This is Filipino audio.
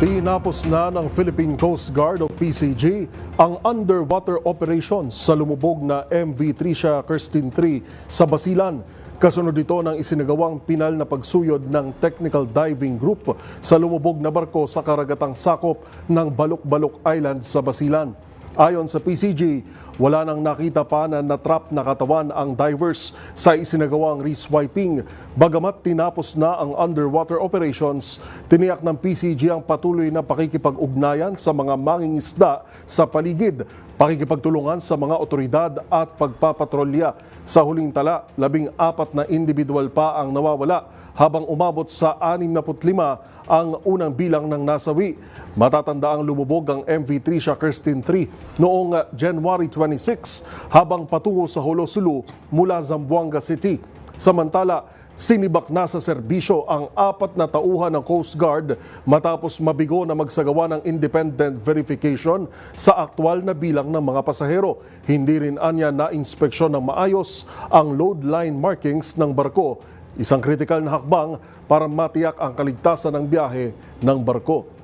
Tinapos na ng Philippine Coast Guard o PCG ang underwater operations sa lumubog na MV Tricia Kirsten III sa Basilan. Kasunod ito ng isinagawang pinal na pagsuyod ng Technical Diving Group sa lumubog na barko sa karagatang sakop ng Balok-Balok Island sa Basilan. Ayon sa PCG, wala nang nakita pa na natrap na katawan ang divers sa isinagawang reswiping. Bagamat tinapos na ang underwater operations, tiniyak ng PCG ang patuloy na pakikipag-ugnayan sa mga mangingisda sa paligid, pakikipagtulungan sa mga otoridad at pagpapatrolya. Sa huling tala, 14 na individual pa ang nawawala habang umabot sa 65 ang unang bilang ng nasawi. Matatanda ang lumubog ang MV Tricia Kirsten III noong January 26 habang patungo sa Jolo-Sulu mula Zamboanga City. Samantala, sinibak na sa serbisyo ang 4 na tauhan ng Coast Guard matapos mabigo na magsagawa ng independent verification sa aktwal na bilang ng mga pasahero. Hindi rin anya na inspeksyon ng maayos ang load line markings ng barko, isang kritikal na hakbang para matiyak ang kaligtasan ng biyahe ng barko.